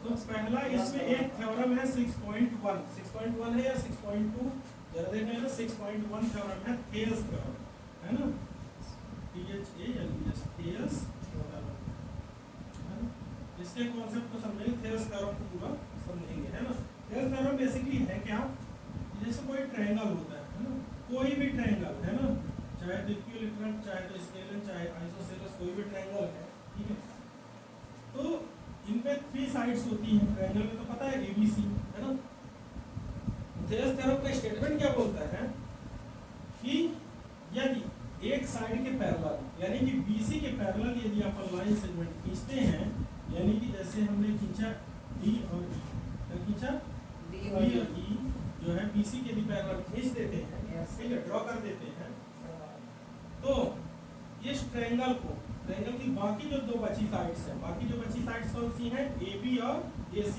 तो पहला इसमें एक थ्योरम है 6.1 है या 6.2, जरा देखें ना 6.1 थ्योरम है थेल्स थ्योरम, है ना, थेल्स थ्योरम, इसके कॉन्सेप्ट को समझेंगे, थेल्स थ्योरम को पूरा समझेंगे, है ना। थेल्स थ्योरम बेसिकली है क्या, जैसे कोई ट्रायंगल होता है ना, कोई भी ट्रायंगल, है ना, चाहे तो इक्विलैटरल, चाहे तो स्केलर, चाहे आइसोसेलेस, कोई भी ट्रायंगल है, ठीक है, तो इनपे 3 साइड्स होती हैं ट्रायंगल में, तो पता है ABC, है ना। थेल्स थ्योरम का स्टेटमेंट क्या बोलता है कि यदि एक साइड के पैरेलल, यानी कि BC के पैरेलल यदि अपन लाइन सेगमेंट खींचते हैं, यानी कि जैसे हमने खींचा D और E, क्या खींचा D और E जो है BC के भी पैरेलल खींच देते हैं, ठीक है, ड्रॉ कर देते हैं, तो इस ट्रायंगल को, ट्रायंगल की बाकी जो दो बची साइड्स हैं, बाकी जो बची साइड्स कौन सी हैं, AB और AC,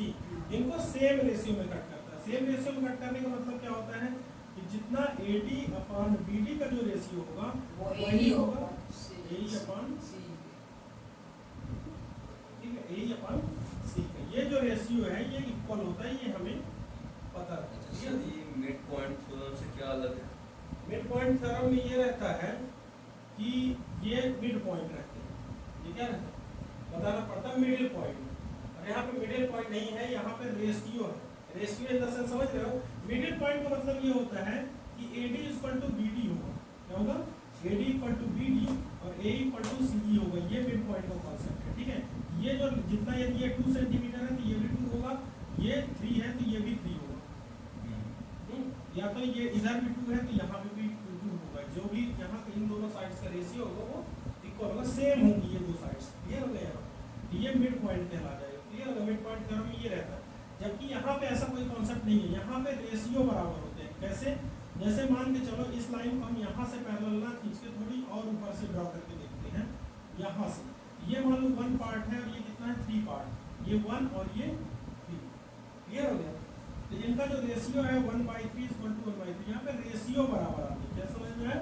इनको सेम रेशियो में कट करता है। सेम रेशियो में कट करने का मतलब क्या होता है कि जितना AD अपॉन BD का जो रेशियो होगा वो वही होगा AE अपॉन C, ठीक है, AE अपॉन C का ये जो रेशियो है ये इक्वल होता है, ये हमें पता है। ये मिड पॉइंट थ्योरम से क्या अलग है? मिड पॉइंट थ्योरम में ये रहता है कि ये मिड पॉइंट रहते हैं, ये क्या रहता है बताना पड़ता है, मिडिल पॉइंट, और यहाँ पे मिडिल पॉइंट नहीं है, यहाँ पे रेशियो है, रेशियो इन द सेंस समझ रहे हो, मिडिल पॉइंट का मतलब ये होता है कि AD इक्वल टू BD होगा, क्या होगा, AD इक्वल टू BD और A इक्वल टू CE होगा, ये मिड पॉइंट का कॉन्सेप्ट है, ठीक है। ये जो जितना, यदि ये 2 सेंटीमीटर है तो ये भी 2 होगा, ये 3 है तो ये भी 3 होगा, या तो ये इधर भी 2 है तो यहाँ पे भी 2 होगा, जो भी यहाँ पे इन दोनों साइड्स का रेशियो होगा वो इक्वल होगा, सेम होगी ये दो साइड्स, क्लियर हो गया, ये मिड पॉइंट कहला जाएगा, क्लियर होगा। मिड पॉइंट थ्योरम में ये रहता है, जबकि यहाँ पे ऐसा कोई कॉन्सेप्ट नहीं है, यहाँ पे रेशियो बराबर होते हैं, कैसे, जैसे मान के चलो इस लाइन को हम यहाँ से पैरेलल ना खींच के थोड़ी और ऊपर से ड्रॉ करके देखते हैं, यहाँ से ये मान लो 1 पार्ट है और ये कितना है 3 पार्ट, ये 1 और ये 3, क्लियर हो गया। तो इनका जो रेशियो है 1/3 इक्वल टू 1/3, यहाँ पे रेशियो बराबर आती है, क्या समझ में है,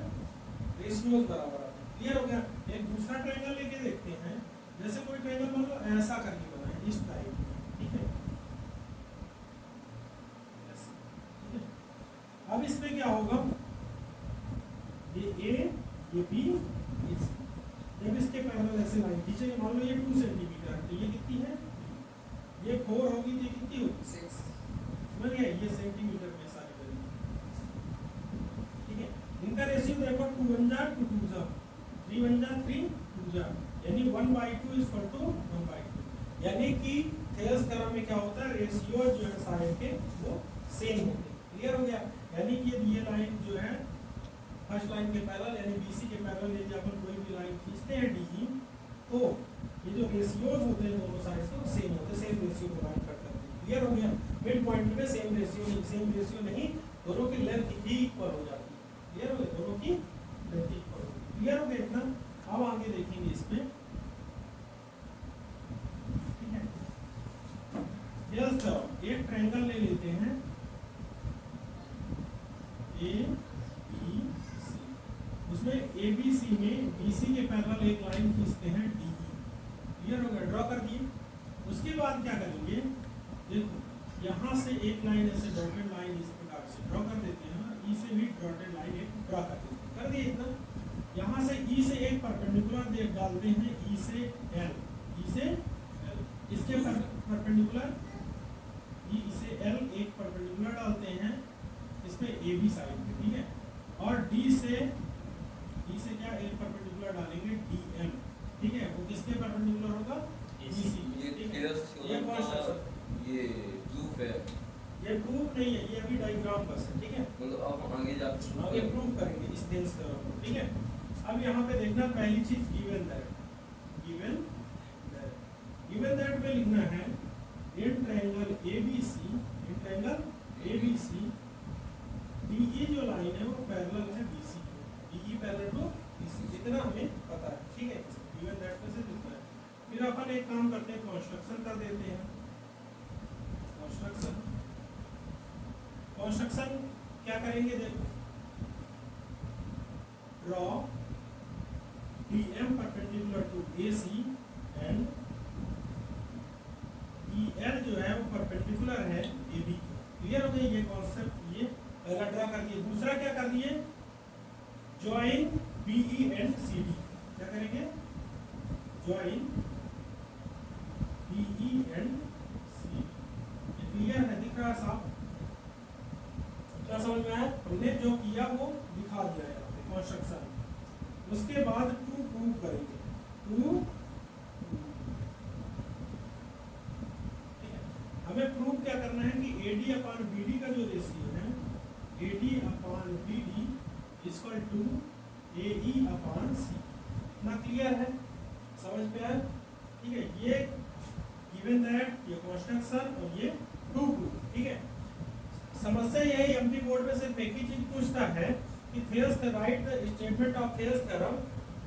रेशियो बराबर आती है, क्लियर हो गया। एक दूसरा ट्रायंगल लेके देखते हैं, जैसे कोई ट्रायंगल मान लो ऐसा करके बना है, इस टाइप, ठीक है, अब इसमें क्या होगा, ये A, ये B, ये C, जब इसके पैरेलल ऐसे लाइन खींचेंगे, मान लो ये 2 सेंटीमीटर है तो ये कितनी है, ये 4 होगी तो ये कितनी होगी 6, समझ गए, ये सेंटीमीटर में सारी करेंगे, ठीक है। इनका रेशियो देखो 2 1 जा 2 2 जा 3 1 जा 3 2 जा, यानी 1/2 इक्वल टू 1/2, यानी कि थेल्स थ्योरम में क्या होता है, रेशियो जो है साइड के वो सेम होते हैं, क्लियर हो गया। यानी कि ये लाइन जो है फर्स्ट लाइन के पैरेलल, यानी BC के पैरेलल यदि अपन कोई भी लाइन खींचते हैं DE, तो ये जो रेशियोज होते हैं दोनों साइड्स के वो सेम होते हैं, सेम रेशियो प्रोवाइड करते हैं, क्लियर हो गया। मिड पॉइंट में सेम रेशियो नहीं, दोनों की लेंथ ही इक्वल हो जाती है, क्लियर हो गया, दोनों की लेंथ इक्वल हो गई, क्लियर हो गया इतना। अब आगे देखेंगे इसमें, ठीक है, थेल्स थ्योरम, एक ट्रायंगल ले लेते हैं ABC, उसमें ABC में BC के पैरेलल एक लाइन खींचते हैं DE, क्लियर हो गया, ड्रॉ कर दिए। उसके बाद क्या करेंगे, देखो यहाँ से एक लाइन ऐसे डॉटेड लाइन इस प्रकार से ड्रॉ कर देते हैं, E से भी डॉटेड लाइन एक ड्रॉ कर देते हैं, कर दिए इतना। यहाँ से E से एक परपेंडिकुलर डालते हैं, E से L, इसके परपेंडिकुलर E से L एक परपेंडिकुलर डालते हैं इसमें AB साइड में, ठीक है, और D से क्या एक परपेंडिकुलर डालेंगे DM, ठीक है, वो किसके परपेंडिकुलर होगा, BC, ये प्रूफ है, ये प्रूफ नहीं है, ये अभी डायग्राम बस है, ठीक है, मतलब आप आगे जाके आगे प्रूफ करेंगे इस थेल्स थ्योरम को, ठीक है। अब यहाँ पे देखना पहली चीज गिवन दैट में लिखना है इन ट्रायंगल ABC DE जो लाइन है वो पैरेलल है BC को, DE पैरेलल टू BC, इतना हमें पता है, ठीक है, गिवन दैट में से लिखना है। फिर अपन एक काम करते हैं, कंस्ट्रक्शन कर देते हैं, कंस्ट्रक्शन क्या करेंगे, देखो draw DM perpendicular to AC and EL जो है वो परपेंडिकुलर है AB को। क्लियर हो गया ये कॉन्सेप्ट, ये पहला ड्रा कर दिए। दूसरा क्या कर दिए, ज्वाइन BE एंड CD। क्या करेंगे, join BE and CD। Clear है, दिख रहा है साफ, क्या समझ में आया? हमने जो किया वो दिखा दिया है यहाँ पे कंस्ट्रक्शन। उसके बाद टू प्रूव करेंगे, टू हमें प्रूव क्या करना है कि AD अपॉन BD का जो रेशियो है, AD upon BD equal to AE upon C। इतना क्लियर है, समझ में आया? ठीक है, ये गिवन दैट, ये कंस्ट्रक्शन और ये प्रूव। ठीक है, समस्या यही एमपी बोर्ड में सिर्फ एक ही चीज पूछता है कि Thales right the statement of Thales theorem,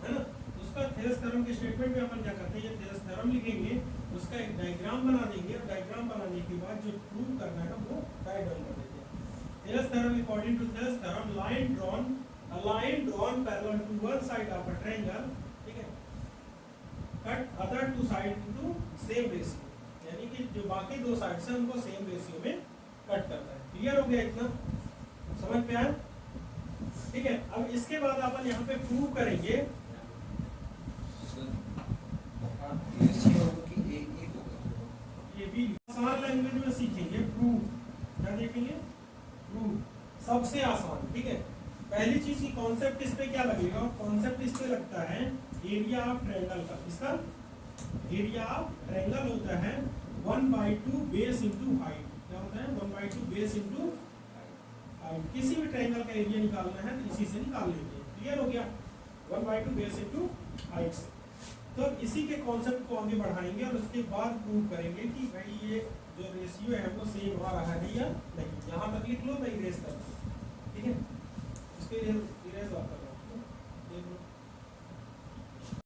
है ना? उसका थेल्स थ्योरम के स्टेटमेंट में अपन क्या करते हैं, ये थेल्स थ्योरम लिखेंगे, उसका एक डायग्राम बना देंगे और डायग्राम बनाने के बाद जो प्रूव करना है वो राइट डाउन कर देते हैं। Thales theorem according to Thales theorem, line drawn, a line drawn parallel to one side of a triangle, ठीक है, cut other two side into same ratio, यानी कि जो बाकी दो साइड्स हैं उनको सेम रेशियो में कट करता है। क्लियर हो गया इतना, समझ में आया? ठीक है, अब इसके बाद अपन यहाँ पे प्रूव करेंगे, ये भी आसान लैंग्वेज में सीखेंगे। प्रूव क्या देखेंगे, प्रूव सबसे आसान। ठीक है, पहली चीज की कॉन्सेप्ट इस पे क्या लगेगा, कॉन्सेप्ट इस पे लगता है एरिया ऑफ ट्रायंगल का। इसका एरिया ऑफ ट्रायंगल होता है 1/2 बेस इंटू हाइट। क्या होता है, 1/2 बेस इंटू हाइट। किसी भी ट्रायंगल का एरिया निकालना है तो इसी से निकाल लेंगे। क्लियर हो गया, 1/2 बेस इंटू हाइट से। तो इसी के कॉन्सेप्ट को आगे बढ़ाएंगे और उसके बाद प्रूव करेंगे कि भाई ये जो रेशियो है वो सेम आ रहा है या नहीं। यहाँ तक लिख लो, मैं इरेज कर दूँ। ठीक है, इसके इरेज आप कर लो, देख लो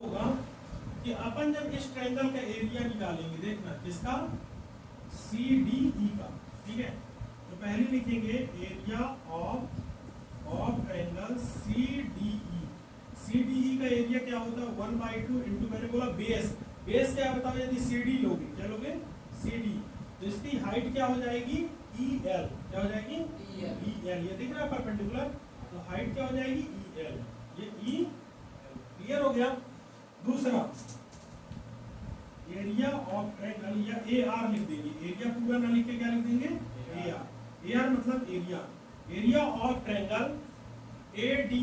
होगा कि अपन जब इस ट्रायंगल का एरिया निकालेंगे, देखना किसका, CDE का। ठीक है, तो पहले लिखेंगे area of triangle CDE। CDE का एरिया क्या होता है, 1/2 इंटू, मैंने बोला बेस। बेस क्या बताओ, यदि CD लोगे, क्या लोगे, CD, तो इसकी हाइट क्या हो जाएगी, EL। क्या हो जाएगी, EL। ये दिख रहा है परपेंडिकुलर, तो हाइट क्या हो जाएगी, EL, ये EL। क्लियर हो गया। दूसरा एरिया ऑफ ट्रायंगल, या AR लिख देंगे, एरिया पूरा ना लिख के क्या लिख देंगे, AR मतलब area. Area of triangle ADE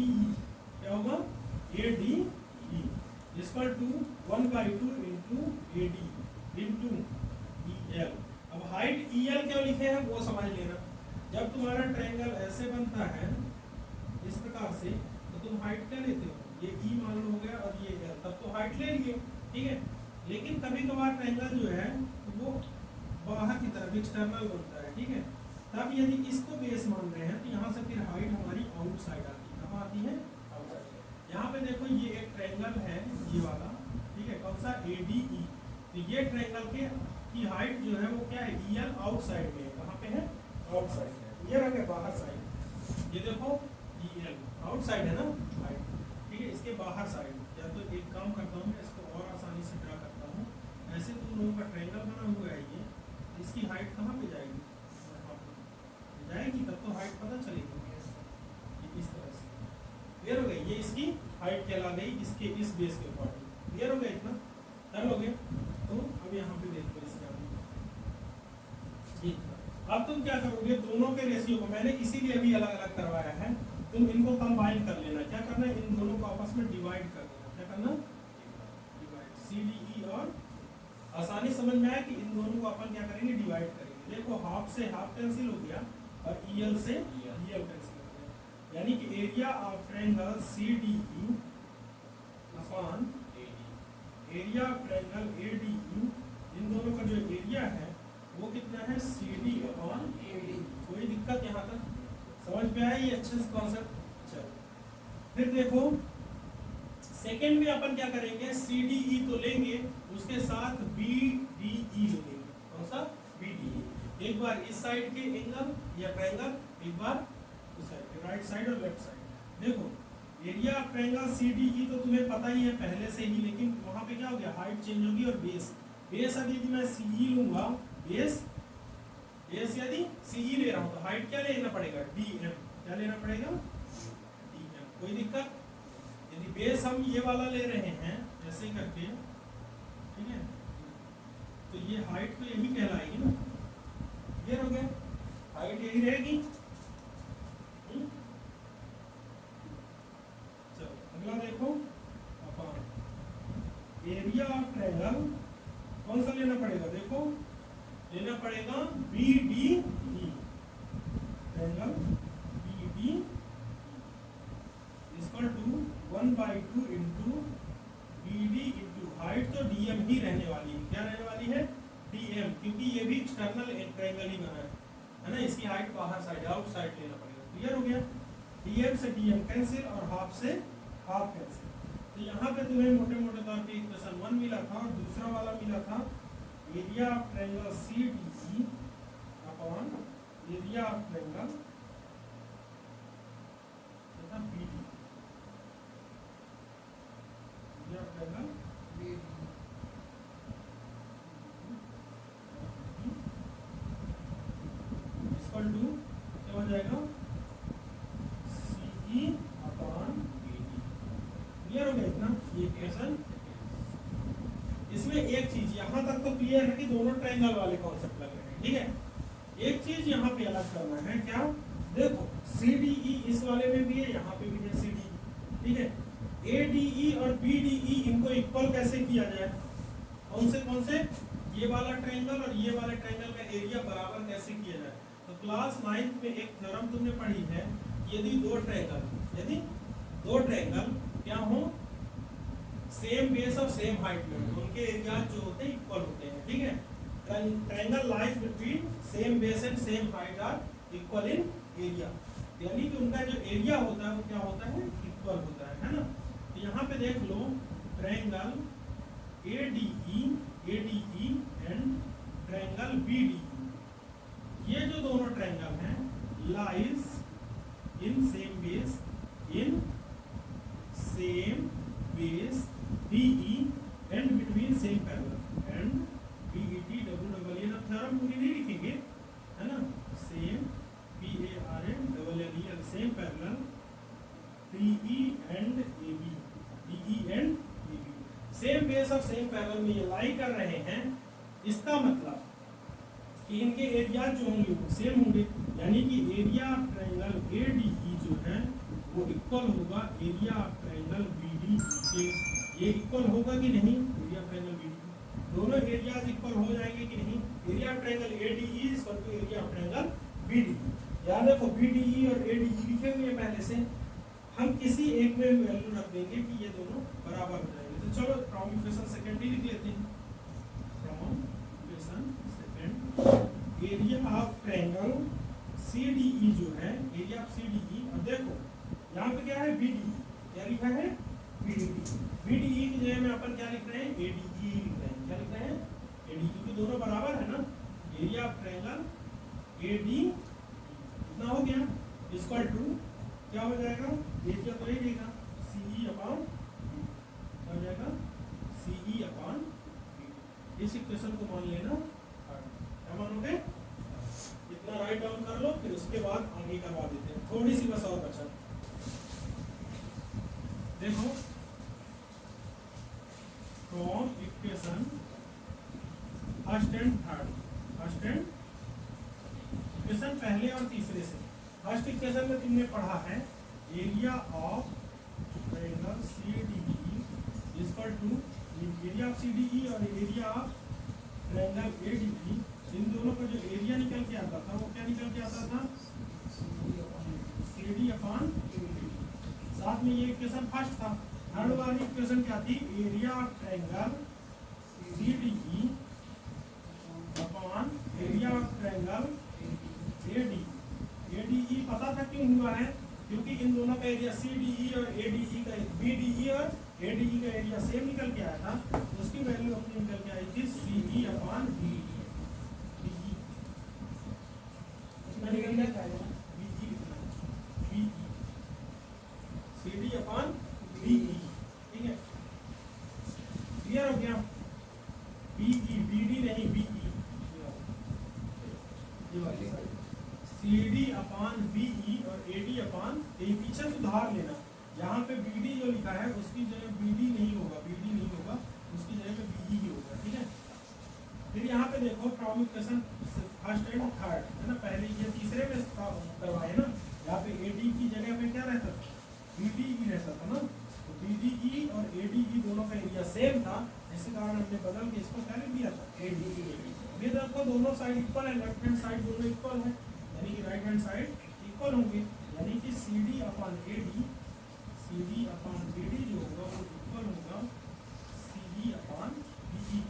क्या होगा, ADE equal to 1/2 into AD into EL। अब हाइट EL क्यों लिखे हैं वो समझ लेना। जब तुम्हारा ट्रायंगल ऐसे बनता है इस प्रकार से, तो तुम हाइट क्या लेते हो, ये E मान लो हो गया और ये L, तब तो हाइट ले लिए। ठीक है, लेकिन कभी कभार ट्रायंगल जो है वो बाहर की तरफ एक्सटर्नल बनता है। ठीक है, तब यदि इसको बेस मान रहे हैं तो यहाँ से फिर हाइट हमारी आउटसाइड आती है। कहाँ आती है, आउटसाइड। यहाँ पे देखो ये एक ट्रायंगल है ये वाला, ठीक है, कौन सा, ADE। तो ये ट्रायंगल के की हाइट जो है वो क्या है, EL आउटसाइड में है। कहाँ पे है, आउटसाइड है। ये रहा बाहर साइड, ये देखो EL आउटसाइड है ना हाइट। ठीक है, इसके बाहर साइड, या तो एक काम करता हूँ मैं इसको और आसानी से ड्रा करता हूँ। ऐसे तुम लोगों का ट्रायंगल बना हुआ है ये, इसकी हाइट कहाँ पे जाएगी, जाएगी, तब तो हाइट पता चलेगी। इस तरह से क्लियर हो गई, ये इसकी हाइट कहला गई, इसके इस बेस के अकॉर्डिंग। क्लियर हो गया, इतना कर लोगे। तो अब यहाँ पे देखो इसका, अब तुम क्या करोगे, दोनों के रेशियो को मैंने इसीलिए अभी अलग अलग करवाया है, तुम इनको कंबाइन कर लेना। क्या करना है, इन दोनों को आपस में डिवाइड कर देना। क्या करना, डिवाइड। CDE और आसानी समझ में आया कि इन दोनों को अपन क्या करेंगे, डिवाइड करेंगे। देखो हाफ से हाफ कैंसिल हो गया और EL से EL कैंसिल हो गया, यानी कि area of triangle CDE upon area of triangle ADE, इन दोनों का जो एरिया है वो कितना है, CD अपॉन AD। कोई दिक्कत यहाँ तक समझ में आया, ये अच्छे से कॉन्सेप्ट। चलो फिर देखो सेकंड में अपन क्या करेंगे, CDE तो लेंगे, उसके साथ BDE लेंगे। कौन सा, BDE। एक बार इस साइड के एंगल या ट्रायंगल, एक बार उस साइड के, राइट साइड और लेफ्ट साइड। देखो एरिया ऑफ ट्रायंगल CDE तो तुम्हें पता ही है पहले से ही, लेकिन वहां पे क्या हो गया, हाइट चेंज होगी और बेस। बेस अभी मैं CE लूंगा बेस बेस यदि सीई ले रहा हूं तो हाइट क्या लेना पड़ेगा, डीएम। क्या लेना पड़ेगा, डीएम। कोई दिक्कत? यदि बेस हम ये वाला ले रहे हैं ऐसे करके, ठीक है, तो ये हाइट तो यही कहलाएगी ना, क्लियर हो गया, हाइट यही रहेगी। चलो अगला देखो, अपन एरिया ऑफ ट्रायंगल कौन सा लेना पड़ेगा, देखो लेना पड़ेगा BDE, triangle BDE equal to 1/2 into BD into height, तो DM ही रहने वाली है। क्या रहने वाली है, DM, क्योंकि ये भी एक्सटर्नल ट्रायंगल ही बना है ना, इसकी हाइट बाहर साइड आउट साइड लेना पड़ेगा। क्लियर हो गया, DM से DM कैंसिल और हाफ से हाफ कैंसिल। तो यहाँ पे तुम्हें मोटे मोटे तौर पे इक्वेशन 1 मिला था और दूसरा वाला मिला था area of triangle CDE upon area of triangle BD, area of triangle equal to क्या हो जाएगा, CE अपॉन BD। क्लियर हो गया इतना, ये इक्वेशन। इसमें एक चीज यहाँ तक तो क्लियर है कि दोनों ट्रायंगल वाले कॉन्सेप्ट लग रहे हैं, ठीक है। एक चीज यहाँ पे अलग करना है, क्या, देखो CDE इस वाले में भी है, यहाँ पे भी है CDE, ठीक है। ADE और BDE इनको इक्वल कैसे किया जाए, कौन से ये वाला ट्रायंगल और ये वाले ट्रायंगल का एरिया बराबर कैसे किया जाए। तो क्लास 9th में एक थ्योरम तुमने पढ़ी है, यदि दो ट्रायंगल क्या हो, सेम बेस और सेम हाइट में, उनके एरिया जो होते हैं इक्वल होते हैं, ठीक है। Triangle lies between same base and same height are equal in area, यानी कि उनका जो एरिया होता है वो क्या होता है, इक्वल होता है ना। तो यहाँ पे देख लो, triangle ADE and triangle BDE, ये जो दोनों ट्रायंगल हैं lies in same base, in same base BE and between same parallel, and BET double ये ना थ्योरम पूरी नहीं लिखेंगे, है ना, same PARLL same parallel DE and AB, DE and AB, same base और सेम पैरेलल में ये लाई कर रहे हैं। इसका मतलब कि इनके एरिया जो होंगे वो सेम होंगे, यानी कि एरिया ऑफ ट्रायंगल ADE जो है वो इक्वल होगा एरिया ऑफ ट्रायंगल BDE के। ये इक्वल होगा कि नहीं, एरिया ऑफ ट्रायंगल BDE, दोनों एरियाज इक्वल हो जाएंगे कि नहीं। Area of triangle ADE equal to area of triangle BDE। याद रखो BDE और ADE लिखे हुए हैं पहले से, हम किसी एक में वैल्यू रख देंगे कि ये दोनों बराबर हो जाएंगे। तो चलो फ्रॉम इक्वेशन सेकंड ही लिख लेते हैं, from equation second area of triangle CDE जो है, एरिया ऑफ CDE, और देखो यहाँ पे क्या है BDE, क्या लिखा है BDE की जगह में अपन क्या लिख रहे हैं, ADE लिख रहे हैं। क्या लिख रहे हैं, ADE, क्योंकि दोनों बराबर है ना। एरिया ऑफ ट्रायंगल ADE इतना हो गया, इक्वल टू क्या हो जाएगा, एरिया तो ही देगा CE अपॉन, क्या हो जाएगा CE अपॉन BD। इस इक्वेशन को मान लेना, क्या मानोगे, इतना राइट डाउन कर लो, फिर उसके बाद आगे करवा देते हैं। थोड़ी सी बस और बचा, देखो from equation first and third, first and equation पहले और तीसरे से। फर्स्ट इक्वेशन में तुमने पढ़ा है area of triangle CDE equal to area of CDE और एरिया ऑफ ट्रायंगल ADE, इन दोनों का जो एरिया निकल के आता था वो क्या निकल के आता था, CD अपॉन AD। साथ में ये इक्वेशन फर्स्ट था। थर्ड वाली इक्वेशन क्या थी, area of triangle CDE upon area of triangle ADE। ADE पता था क्यों हुआ है, क्योंकि इन दोनों का एरिया CDE और ADE का, BDE और ADE का एरिया सेम निकल के आया था, उसकी वैल्यू अपनी निकल के आई थी CE upon BE। CD upon BE, ठीक है, क्लियर हो गया। BE BD नहीं BE, डी अपान ए, पीछे सुधार लेना, यहाँ पे बी डी जो लिखा है उसकी जगह बी डी नहीं होगा, बी डी नहीं होगा, उसकी जगह पे बी ही होगा, ठीक है। फिर यहाँ पे देखो from equation first and third है ना, पहले ये तीसरे में करवाए ना, यहाँ पे ए डी की जगह पे क्या रहता था, बी डी ई रहता था ना, तो बी डी ई और ए डी ई दोनों का एरिया सेम था, इसी कारण हमने बदल के इसको क्या लिख दिया था, ए डी ई। ये देखो दोनों साइड इक्वल है, लेफ्ट हैंड साइड दोनों इक्वल है, यानी कि राइट हैंड साइड इक्वल होंगे, यानी कि C D upon A D, C D upon B D जो होगा वो इक्वल होगा C D upon B E.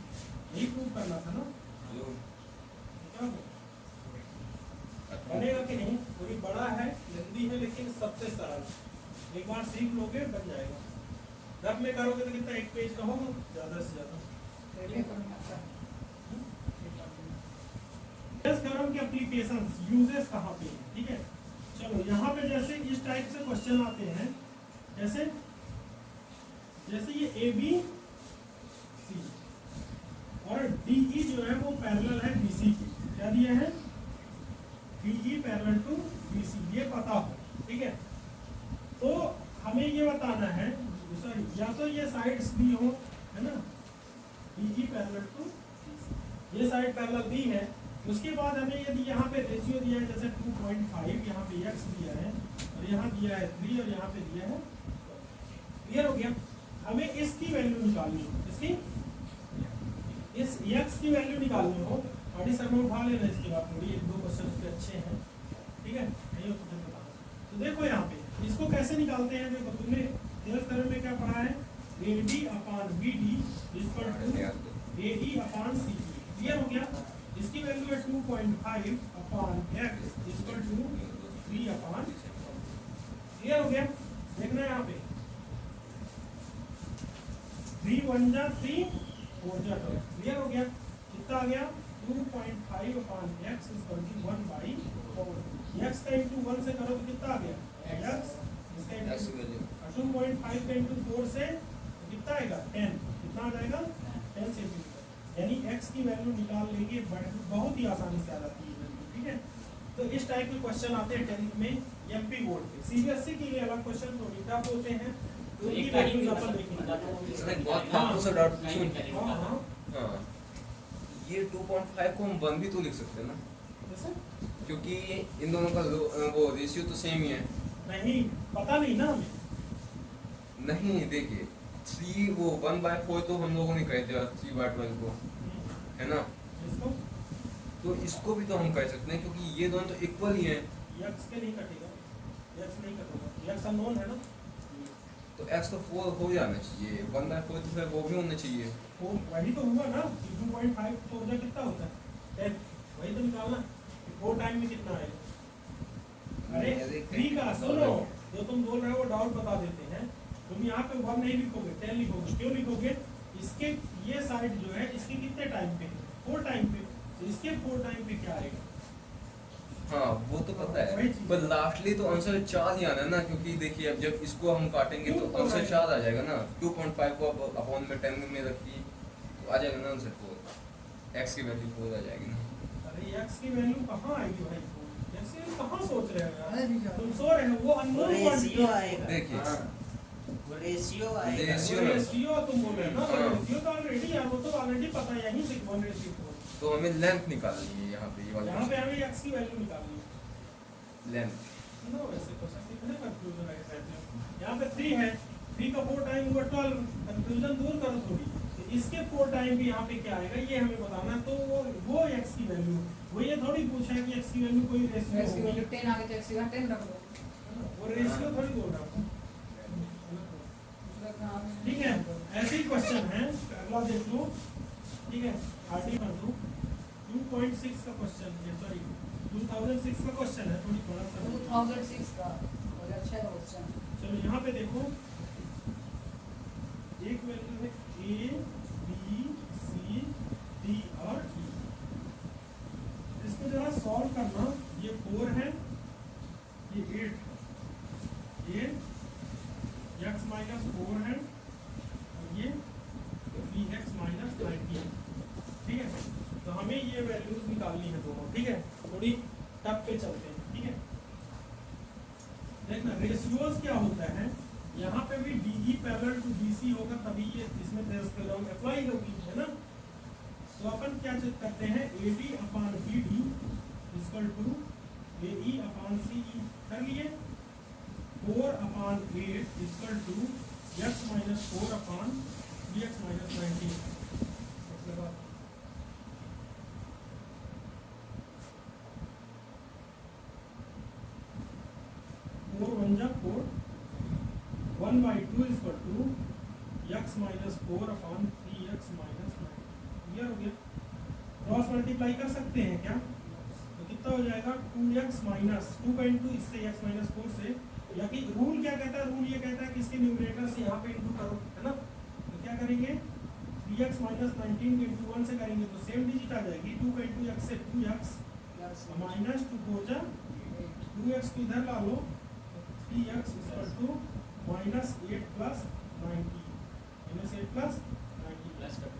यही प्रूव करना था ना, क्या होगा बनेगा कि नहीं, थोड़ी बड़ा है लंबी है लेकिन सबसे सरल, एक बार सीख लोगे बन जाएगा। रफ में करोगे तो कितना, एक पेज का होगा ज्यादा से ज्यादा। थ्योरम के एप्लीकेशंस यूजेस कहाँ पे है, ठीक है। चलो यहाँ पे जैसे इस टाइप से क्वेश्चन आते हैं, जैसे जैसे ये ए बी सी और डी ई जो है वो पैरेलल है बी सी की, क्या दिया है, D E parallel to B C, ये पता हो, ठीक है। तो हमें ये बताना है, सॉरी या तो ये साइड्स दी हो, है ना, डी ई पैरेलल टू, ये साइड पैरेलल दी है, उसके बाद हमें यदि यहाँ पे रेशियो दिया है जैसे 2.5, यहाँ पे x दिया है और यहाँ दिया है 3 और यहाँ पे दिया है, क्लियर हो गया। हमें इसकी वैल्यू निकालनी हो, इसकी इस x की वैल्यू निकालनी हो, बड़ी सर में उठा लेना इसके बाद, थोड़ी एक दो क्वेश्चन उसके अच्छे हैं, ठीक है, नहीं हो तो फिर बताना। तो देखो यहाँ पे इसको कैसे निकालते हैं, देखो तुमने टेलर्स थ्योरम में क्या पढ़ा है, A D upon B D equal to A E upon C, clear हो गया। इसकी वैल्यू है 2.5 upon x equal to 3 upon, clear हो गया। देखना यहाँ पे 3 1 जा 3 4 जा 2, क्लियर हो गया। कितना आ गया 2.5 upon x equal to 1/4, x का इंटू 1 से करो तो कितना आ गया x, इसका इंटू 2.5 का इंटू 4 से कितना आएगा 10, कितना आ जाएगा 10 सेंटीमीटर, यानी x की वैल्यू निकाल लेंगे, बहुत ही आसानी से आ जाती है वैल्यू, ठीक है। तो इस टाइप के क्वेश्चन आते हैं 10th में एमपी बोर्ड पे, सीबीएसई के लिए अलग क्वेश्चन थोड़ी टफ होते हैं, तो उनकी वैल्यूज अपन देखेंगे। बहुत फालतू से डाउट हां हां हाँ, ये 2.5 को हम 1 भी तो लिख सकते हैं ना, जैसे क्योंकि इन दोनों का वो रेशियो तो सेम ही है। नहीं पता नहीं ना हमें, नहीं देखिए 3 वो 1/4 तो हम लोगों ने कह दिया 3/12 को, है ना, इसको तो इसको भी तो हम कह सकते हैं क्योंकि ये दोनों तो इक्वल ही हैं, x के नहीं कटेगा, x नहीं कटेगा, x अननोन है ना, तो x तो 4 हो जाना चाहिए, 1/4 तो फिर वो भी होना चाहिए। वो वही तो हुआ ना, 2.5 4 जा कितना होता है 10, वही तो निकालना, 4 टाइम में कितना आएगा। अरे 3 का सुनो, जो तुम बोल रहे हो वो डाउट बता देते हैं, तुम यहाँ पे 1 नहीं लिखोगे 10 लिखोगे, क्यों लिखोगे, इसके ये साइड जो है इसके कितने टाइम पे 4 टाइम पे, तो इसके 4 टाइम पे क्या आएगा। हाँ वो तो पता है, पर लास्टली तो आंसर 4 ही आना है ना, क्योंकि देखिए अब जब इसको हम काटेंगे तो आंसर 4 आ जाएगा ना, 2.5 को अब अपॉन में 10 में रखिए तो आ जाएगा ना आंसर 4, x की वैल्यू 4 आ जाएगी ना। अरे x की वैल्यू कहाँ आएगी भाई, x की वैल्यू कहाँ सोच रहे हो यार, तुम सो रहे हो, वो अननोन क्वांटिटी आएगा, देखिए वो रेशियो आएगा, रेशियो तुम बोल रहे हो ना, रेशियो तो ऑलरेडी यार वो तो ऑलरेडी पता है, यहीं से 1:4, तो हमें लेंथ निकालनी है यहाँ पे, ये वाला यहाँ पे हमें x की वैल्यू निकालनी है, लेंथ नो वैसे क्वेश्चन कितने कंफ्यूजन है इसमें, यहाँ पे 3 है, 3 का 4 टाइम हुआ 12, कंफ्यूजन दूर करो थोड़ी, तो इसके 4 टाइम भी यहाँ पे क्या आएगा ये हमें बताना है, तो वो x की वैल्यू, वो ये थोड़ी पूछा है कि x की वैल्यू कोई रेशियो x की वैल्यू 10 आ गई तो x की वैल्यू 10 रख दो, वो रेशियो थोड़ी बोल रहा हूँ, ठीक है। ऐसे ही क्वेश्चन है, अगला देख लो, ठीक है, आरडी कर दो, 2.6 का क्वेश्चन है, सॉरी 2006 का क्वेश्चन है, थोड़ी थोड़ा सा 2006 का और अच्छा है क्वेश्चन। चलो यहाँ पे देखो, एक वैल्यू है a b c d और e, इसको जरा सॉल्व करना, ये 4 है, ये 8 है, ये x माइनस 4 है और ये 3x माइनस 19, ठीक है। तो हमें ये वैल्यूज निकालनी है दोनों, ठीक है, थोड़ी टप पे चलते हैं, ठीक है। रेशियोज क्या होता है, यहाँ पे भी DE पैरेलल टू DC होगा तभी ये इसमें थेवेनिन थ्योरम अप्लाई होगी, है ना। तो अपन क्या चेक करते हैं, AD upon BD equal to AE upon CE कर लिए, 4 upon 8 equal to x minus 4 upon 3x minus 19। मतलब 4 1 जा 4, 1/2 equal to x minus 4 upon 3x minus 9। Clear हो गया। क्रॉस मल्टीप्लाई कर सकते हैं क्या, तो कितना हो जाएगा 2x माइनस 2/2 इससे x माइनस 4 से, या कि रूल क्या कहता है, रूल ये कहता है कि इसके न्यूमरेटर से यहाँ पे इंटू करो, है ना। तो क्या करेंगे 3x माइनस 19 के इंटू 1 से करेंगे तो सेम डिजिट आ जाएगी, 2/2 x से 2x माइनस 2 4 जा 2x को इधर ला लो, 3x equal to minus 8 plus 90, minus 8 plus 90 plus कर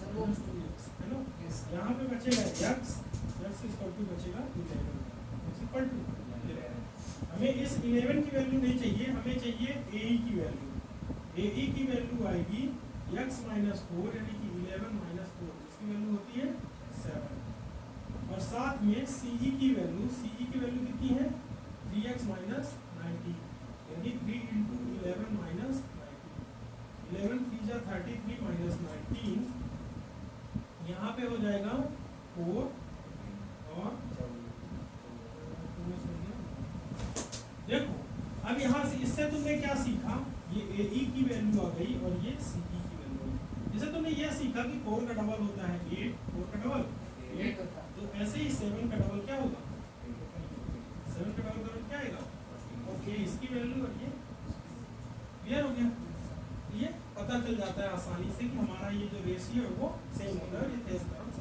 सर वो है ना। यहाँ पे बचेगा x इक्वल टू बचेगा 11, x इक्वल टू 11। हमें इस 11 की वैल्यू नहीं चाहिए, हमें चाहिए AE की वैल्यू। AE की वैल्यू आएगी x माइनस 4 यानी कि 11 माइनस 4, इसकी वैल्यू होती है 7, और साथ में CE की वैल्यू कितनी है 3x माइनस 90, यानी 3 इंटू 11 माइनस 90, 11 3 जा 33 माइनस 19, यहाँ पे हो जाएगा 4 और देखो। अब यहाँ से इससे तुमने क्या सीखा, ये AE की वैल्यू आ गई और ये CE की वैल्यू आ गई। जैसे तुमने ये सीखा कि 4 का डबल होता है 8, 4 का डबल 8, तो ऐसे ही 7 का डबल क्या होगा, 7 का डबल करो क्या आएगा, और ये इसकी वैल्यू और ये क्लियर हो गया। ये पता चल जाता है आसानी से कि हमारा ये जो रेशियो है वो सेम होगा, ये तेज तरफ